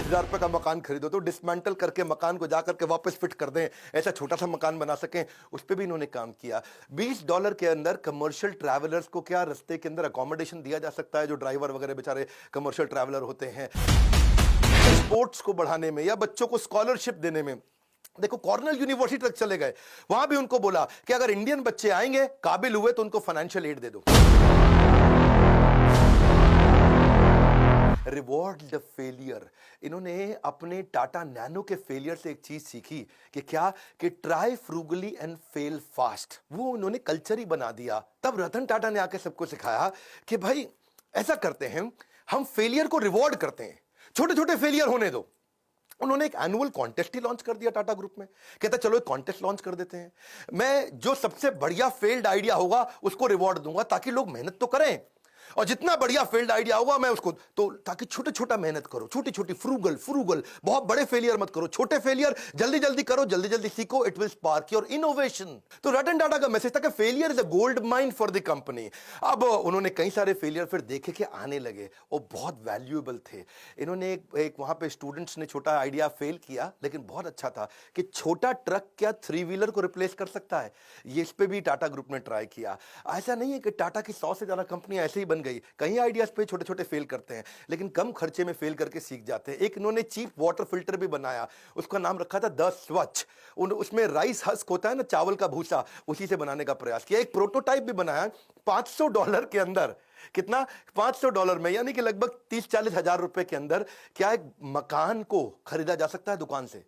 40,000 रुपए का मकान खरीदो तो डिसमेंटल करके मकान को जाकर के वापस फिट कर दें, ऐसा छोटा सा मकान बना सकें, उस पर भी इन्होंने काम किया। $20 के अंदर कमर्शियल ट्रैवलर्स को क्या रास्ते के अंदर अकोमोडेशन दिया जा सकता है, जो ड्राइवर वगैरह बेचारे कमर्शियल ट्रैवलर होते हैं। स्पोर्ट्स को बढ़ाने में या बच्चों को स्कॉलरशिप देने में, देखो कॉर्नेल यूनिवर्सिटी तक चले गए, वहां भी उनको बोला कि अगर इंडियन बच्चे आएंगे काबिल हुए तो उनको फाइनेंशियल एड दे दो। Reward the failure. इन्होंने अपने टाटा नैनो के फेलियर से एक चीज सीखी कि क्या, कि try frugally and fail fast. वो उन्होंने कल्चर ही बना दिया। तब रतन टाटा ने आके सबको सिखाया कि भाई ऐसा करते हैं, हम फेलियर को रिवॉर्ड करते हैं, छोटे छोटे फेलियर होने दो। उन्होंने एक एनुअल कॉन्टेस्ट ही लॉन्च कर दिया टाटा ग्रुप में। कहता चलो एक कॉन्टेस्ट लॉन्च कर देते हैं, मैं जो सबसे बढ़िया फेल्ड आइडिया होगा उसको रिवॉर्ड दूंगा ताकि लोग मेहनत तो करें, और जितना बढ़िया फेल्ड आइडिया होगा मैं उसको, तो ताकि छोटे छोटा मेहनत करो, छोटी छोटी फ्रूगल फ्रूगल, बहुत बड़े फेलियर मत करो, छोटे फेलियर जल्दी जल्दी करो, जल्दी जल्दी सीखो, it will spark your innovation. तो रतन टाटा का मैसेज था कि failure is a gold mine for the company. अब उन्होंने कई सारे फेलियर फिर देखे कि आने लगे, वो बहुत वैल्यूएबल थे। इन्होंने एक वहां पे स्टूडेंट्स ने छोटा आइडिया फेल किया लेकिन बहुत अच्छा था कि छोटा ट्रक क्या 3 व्हीलर को रिप्लेस कर सकता है, ये इस पे भी टाटा ग्रुप ने ट्राई किया। ऐसा नहीं है कि टाटा की 100 से ज्यादा कंपनियां ऐसे ही बन गई, कई आइडियाज पे छोटे छोटे फेल करते हैं लेकिन कम खर्चे में फेल करके सीख जाते हैं। एक इन्होंने चीप वाटर फिल्टर भी बनाया, उसका नाम रखा था द स्वच्छ। उसमें राइस हस्क होता है ना, चावल का भूसा, उसी से बनाने का प्रयास किया। एक प्रोटोटाइप भी बनाया $500 के अंदर। कितना? $500 में, यानी कि लगभग 30-40 हजार रुपए के अंदर क्या एक मकान को खरीदा जा सकता है दुकान से।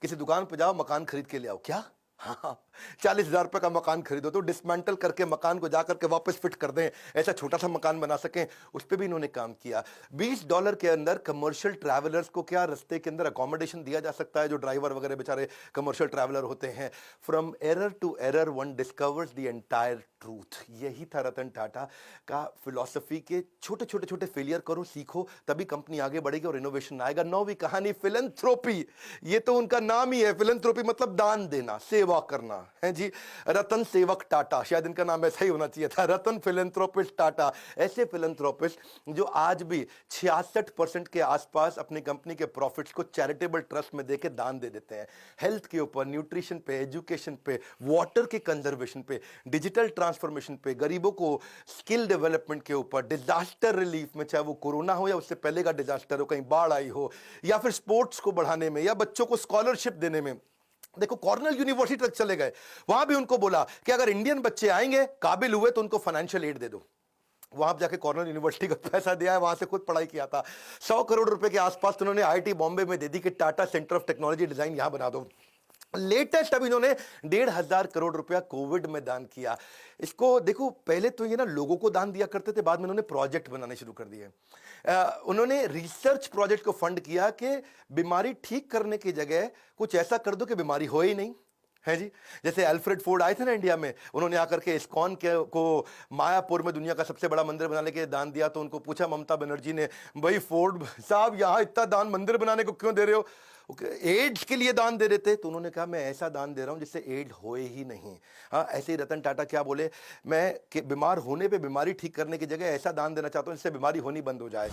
किसी दुकान पर जाओ, मकान खरीद के ले आओ। क्या? हाँ, $40,000 का मकान खरीदो तो डिसमेंटल करके मकान को जाकर के वापस फिट कर दें, ऐसा छोटा सा मकान बना सकें, उस पर भी इन्होंने काम किया। $20 के अंदर कमर्शियल ट्रैवलर्स को क्या रास्ते के अंदर अकोमोडेशन दिया जा सकता है, जो ड्राइवर वगैरह बेचारे कमर्शियल ट्रैवलर होते हैं। From error to error one discovers the entire truth. यही था रतन टाटा का फिलॉसफी के छोटे छोटे छोटे फेलियर करो, सीखो, तभी कंपनी आगे बढ़ेगी और इनोवेशन आएगा। 9वीं कहानी फिलैंथ्रोपी, ये तो उनका नाम ही है। फिलैंथ्रोपी मतलब दान देना, सेवा करना है जी। रतन सेवक टाटा, शायद इनका नाम ऐसा ही होना चाहिए था, रतन फिलैंथ्रोपिस्ट टाटा। ऐसे फिलैंथ्रोपिस्ट जो आज भी 66% के आसपास अपनी कंपनी के प्रॉफिट्स को चैरिटेबल ट्रस्ट में देके दान दे देते हैं। हेल्थ के ऊपर, न्यूट्रिशन पे, एजुकेशन पे, वाटर के कंजर्वेशन पे, डिजिटल ट्रांसफॉर्मेशन पे, गरीबों को स्किल डेवलपमेंट के ऊपर, डिजास्टर रिलीफ में, चाहे वो कोरोना हो या उससे पहले का डिजास्टर हो, कहीं बाढ़ आई हो, या फिर स्पोर्ट्स को बढ़ाने में या बच्चों को स्कॉलरशिप देने में। देखो कॉर्नेल यूनिवर्सिटी तक चले गए, वहां भी उनको बोला कि अगर इंडियन बच्चे आएंगे काबिल हुए तो उनको फाइनेंशियल एड दे दो। वहां जाके कॉर्नेल यूनिवर्सिटी का पैसा दिया है, वहां से खुद पढ़ाई किया था। 100 करोड़ रुपए के आसपास तो उन्होंने आईआईटी बॉम्बे में दे दी कि Tata centre of technology design यहां बना दो। लेटेस्ट अब इन्होंने 1,500 करोड़ रुपया कोविड में दान किया। इसको देखो, पहले तो ये ना लोगों को दान दिया करते थे, बाद में उन्होंने प्रोजेक्ट बनाने शुरू कर दिए। उन्होंने रिसर्च प्रोजेक्ट को फंड किया कि बीमारी ठीक करने की जगह कुछ ऐसा कर दो कि बीमारी हो ही नहीं, है जी। जैसे अल्फ्रेड फोर्ड आए थे ना इंडिया में, उन्होंने आकर के इस्कॉन के को मायापुर में दुनिया का सबसे बड़ा मंदिर बनाने के दान दिया। तो उनको पूछा ममता बनर्जी ने, भाई फोर्ड साहब यहाँ इतना दान मंदिर बनाने को क्यों दे रहे हो? एड्स के लिए दान दे रहे थे। तो उन्होंने कहा मैं ऐसा दान दे रहा हूं जिससे एड्स होए ही नहीं। हाँ, ऐसे ही रतन टाटा क्या बोले, मैं बीमार होने पे बीमारी ठीक करने की जगह ऐसा दान देना चाहता हूं जिससे बीमारी होनी बंद हो जाए।